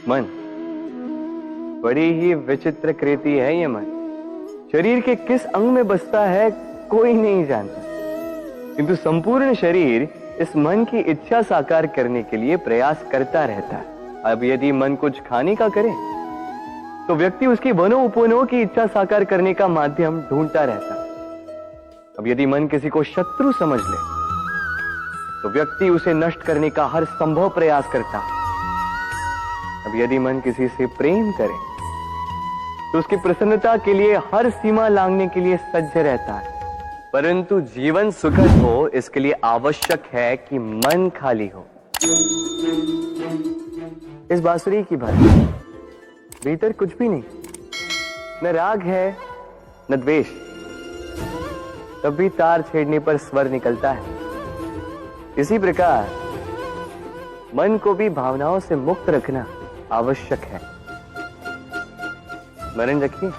मन बड़ी ही विचित्र कृति है ये मन। शरीर के किस अंग में बसता है कोई नहीं जानता, किंतु संपूर्ण शरीर इस मन की इच्छा साकार करने के लिए प्रयास करता रहता है। अब यदि मन कुछ खाने का करे तो व्यक्ति उसकी वनो उपवनों की इच्छा साकार करने का माध्यम ढूंढता रहता है। अब यदि मन किसी को शत्रु समझ ले तो व्यक्ति उसे नष्ट करने का हर संभव प्रयास करता है। अब यदि मन किसी से प्रेम करे तो उसकी प्रसन्नता के लिए हर सीमा लांघने के लिए सज्ज रहता है। परंतु जीवन सुखद हो इसके लिए आवश्यक है कि मन खाली हो। इस बांसुरी की भांति भीतर कुछ भी नहीं, न राग है न द्वेष, तब भी तार छेड़ने पर स्वर निकलता है। इसी प्रकार मन को भी भावनाओं से मुक्त रखना आवश्यक है। स्मरण रखिए,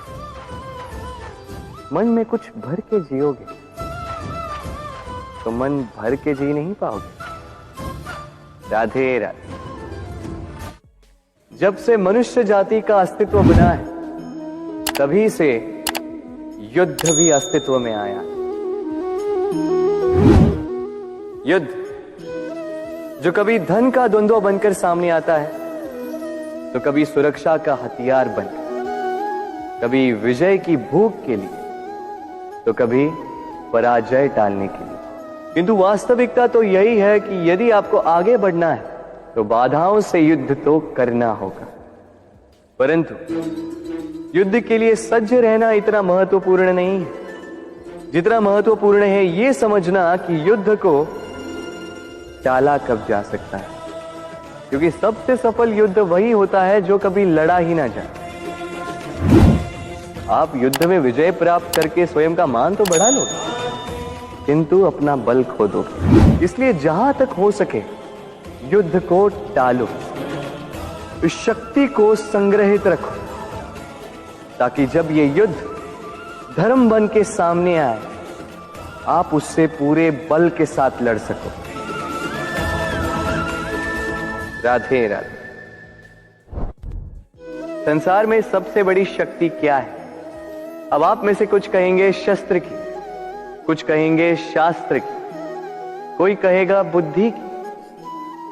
मन में कुछ भर के जियोगे तो मन भर के जी नहीं पाओगे। राधे राधे। जब से मनुष्य जाति का अस्तित्व बना है तभी से युद्ध भी अस्तित्व में आया। युद्ध जो कभी धन का द्वंद्व बनकर सामने आता है तो कभी सुरक्षा का हथियार बनकर, कभी विजय की भूख के लिए तो कभी पराजय टालने के लिए। किंतु वास्तविकता तो यही है कि यदि आपको आगे बढ़ना है तो बाधाओं से युद्ध तो करना होगा। परंतु युद्ध के लिए सज्ज रहना इतना महत्वपूर्ण नहीं है जितना महत्वपूर्ण है यह समझना कि युद्ध को टाला कब जा सकता है, क्योंकि सबसे सफल युद्ध वही होता है जो कभी लड़ा ही ना जाए। आप युद्ध में विजय प्राप्त करके स्वयं का मान तो बढ़ा लो, किंतु अपना बल खो दो। इसलिए जहां तक हो सके युद्ध को टालो, इस शक्ति को संग्रहित रखो, ताकि जब ये युद्ध धर्म बन के सामने आए आप उससे पूरे बल के साथ लड़ सको। राधे राधे। संसार में सबसे बड़ी शक्ति क्या है? अब आप में से कुछ कहेंगे शस्त्र की, कुछ कहेंगे शास्त्र की, कोई कहेगा बुद्धि की,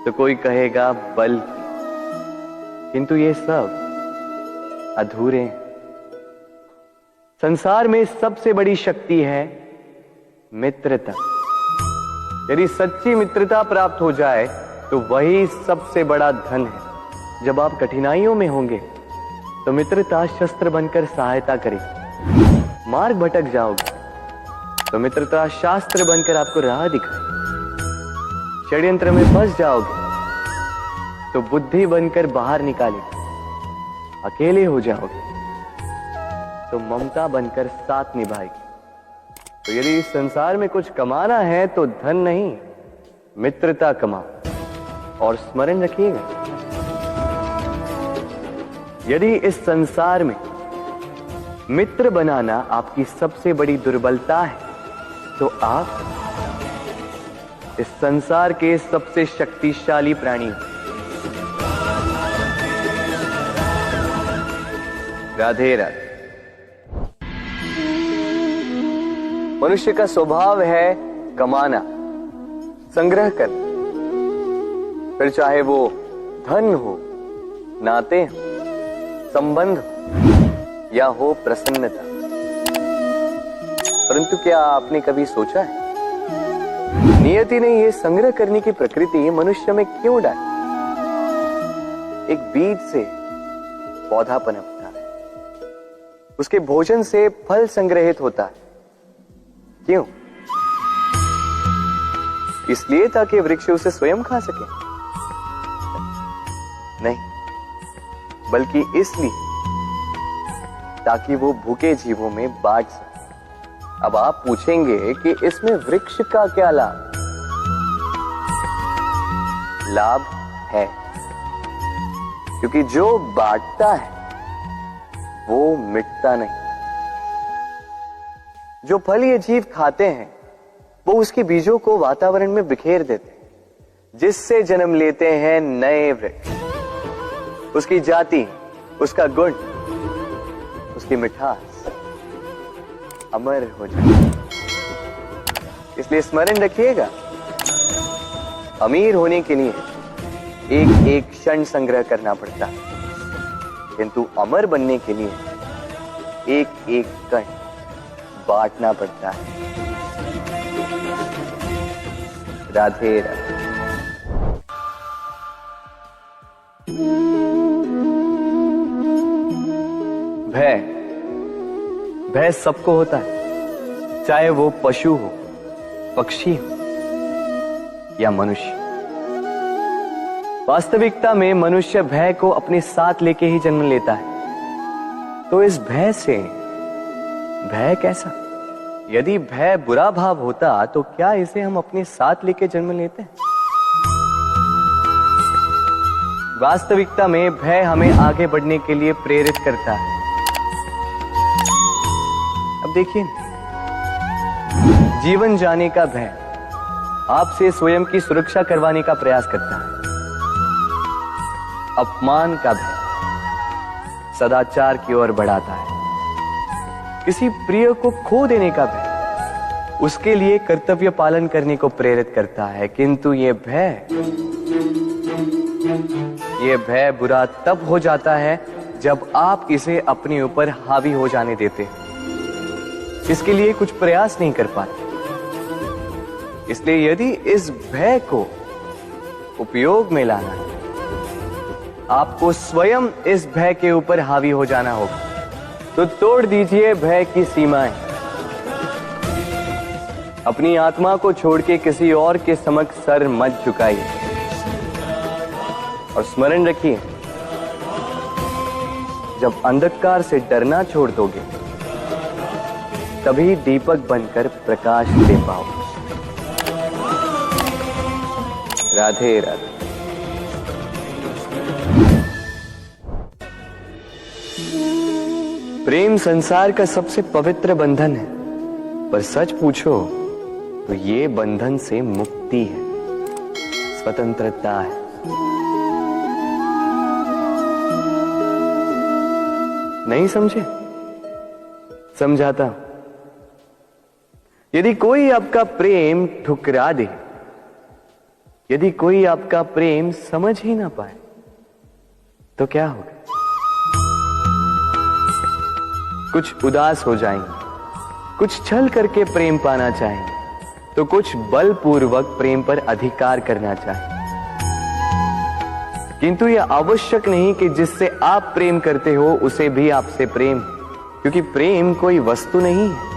तो कोई कहेगा बल की। किंतु ये सब अधूरे हैं। संसार में सबसे बड़ी शक्ति है मित्रता। यदि सच्ची मित्रता प्राप्त हो जाए तो वही सबसे बड़ा धन है। जब आप कठिनाइयों में होंगे तो मित्रता शस्त्र बनकर सहायता करेगी। मार्ग भटक जाओगे तो मित्रता शास्त्र बनकर आपको राह दिखाए। षड्यंत्र में फंस जाओगे तो बुद्धि बनकर बाहर निकालेगी। अकेले हो जाओगे तो ममता बनकर साथ निभाएगी। तो यदि इस संसार में कुछ कमाना है तो धन नहीं, मित्रता कमाओ। और स्मरण रखिएगा, यदि इस संसार में मित्र बनाना आपकी सबसे बड़ी दुर्बलता है तो आप इस संसार के सबसे शक्तिशाली प्राणी हो। राधे राधे। मनुष्य का स्वभाव है कमाना, संग्रह करना, फिर चाहे वो धन हो, नाते हो, संबंध हो या हो प्रसन्नता। परंतु क्या आपने कभी सोचा है नियति ने यह संग्रह करने की प्रकृति मनुष्य में क्यों डाली? एक बीज से पौधा पनपता है, उसके भोजन से फल संग्रहित होता है। क्यों? इसलिए ताकि वृक्ष उसे स्वयं खा सके? नहीं, बल्कि इसलिए ताकि वो भूखे जीवों में बांट सके। अब आप पूछेंगे कि इसमें वृक्ष का क्या लाभ? लाभ है, क्योंकि जो बांटता है वो मिटता नहीं। जो फल ये जीव खाते हैं वो उसके बीजों को वातावरण में बिखेर देते हैं, जिससे जन्म लेते हैं नए वृक्ष। उसकी जाति, उसका गुण, उसकी मिठास अमर हो जाए। इसलिए स्मरण रखिएगा, अमीर होने के लिए एक एक क्षण संग्रह करना पड़ता है, किंतु अमर बनने के लिए एक एक कण बांटना पड़ता है। राधे राधे। भय सबको होता है, चाहे वो पशु हो, पक्षी हो या मनुष्य। वास्तविकता में मनुष्य भय को अपने साथ लेके ही जन्म लेता है। तो इस भय से भय कैसा? यदि भय बुरा भाव होता तो क्या इसे हम अपने साथ लेके जन्म लेते हैं? वास्तविकता में भय हमें आगे बढ़ने के लिए प्रेरित करता है। अब देखिए, जीवन जाने का भय आपसे स्वयं की सुरक्षा करवाने का प्रयास करता है। अपमान का भय सदाचार की ओर बढ़ाता है। किसी प्रिय को खो देने का भय उसके लिए कर्तव्य पालन करने को प्रेरित करता है। किंतु ये भय बुरा तब हो जाता है जब आप इसे अपने ऊपर हावी हो जाने देते हैं, इसके लिए कुछ प्रयास नहीं कर पाते। इसलिए यदि इस भय को उपयोग में लाना है, आपको स्वयं इस भय के ऊपर हावी हो जाना होगा। तो तोड़ दीजिए भय की सीमाएं। अपनी आत्मा को छोड़ के किसी और के समक्ष सर मत झुकाइए और स्मरण रखिए, जब अंधकार से डरना छोड़ दोगे तभी दीपक बनकर प्रकाश दे पाओगे। राधे राधे। प्रेम संसार का सबसे पवित्र बंधन है, पर सच पूछो तो ये बंधन से मुक्ति है, स्वतंत्रता है। नहीं समझे? समझाता हूं। यदि कोई आपका प्रेम ठुकरा दे, यदि कोई आपका प्रेम समझ ही ना पाए, तो क्या होगा? कुछ उदास हो जाएंगे, कुछ छल करके प्रेम पाना चाहेंगे, तो कुछ बलपूर्वक प्रेम पर अधिकार करना चाहेंगे। किंतु यह आवश्यक नहीं कि जिससे आप प्रेम करते हो उसे भी आपसे प्रेम, क्योंकि प्रेम कोई वस्तु नहीं है,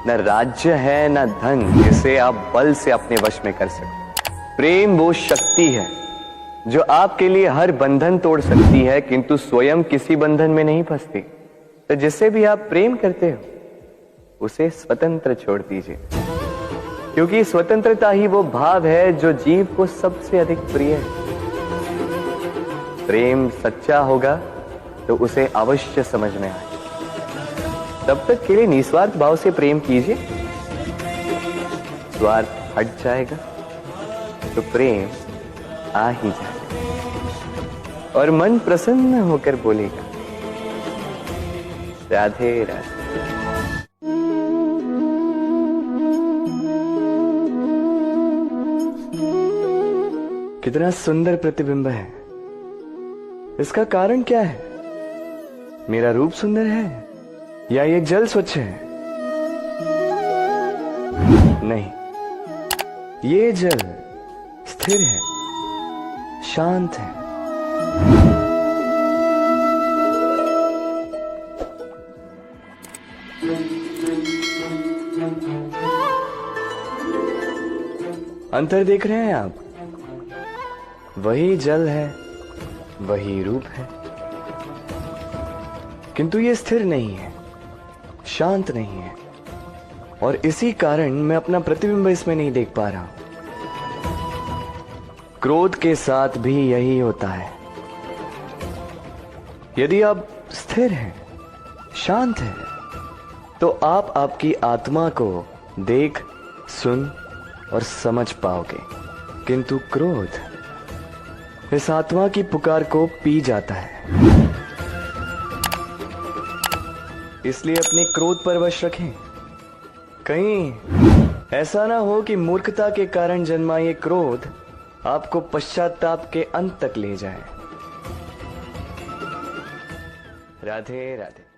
न राज्य है, न धन जिसे आप बल से अपने वश में कर सको। प्रेम वो शक्ति है जो आपके लिए हर बंधन तोड़ सकती है, किंतु स्वयं किसी बंधन में नहीं फंसती। तो जिससे भी आप प्रेम करते हो उसे स्वतंत्र छोड़ दीजिए, क्योंकि स्वतंत्रता ही वो भाव है जो जीव को सबसे अधिक प्रिय है। प्रेम सच्चा होगा तो उसे अवश्य समझ में आए। तब तक के लिए निस्वार्थ भाव से प्रेम कीजिए। स्वार्थ हट जाएगा तो प्रेम आ ही जाएगा और मन प्रसन्न होकर बोलेगा, राधे राधे। कितना सुंदर प्रतिबिंब है। इसका कारण क्या है? मेरा रूप सुंदर है या ये जल स्वच्छ है? नहीं, ये जल स्थिर है, शांत है। अंतर देख रहे हैं आप? वही जल है, वही रूप है, किंतु ये स्थिर नहीं है, शांत नहीं है, और इसी कारण मैं अपना प्रतिबिंब इसमें नहीं देख पा रहा हूं। क्रोध के साथ भी यही होता है। यदि आप स्थिर हैं, शांत हैं, तो आप आपकी आत्मा को देख, सुन और समझ पाओगे। किंतु क्रोध इस आत्मा की पुकार को पी जाता है। इसलिए अपने क्रोध पर वश रखें। कहीं ऐसा ना हो कि मूर्खता के कारण जन्मा ये क्रोध आपको पश्चाताप के अंत तक ले जाए। राधे राधे।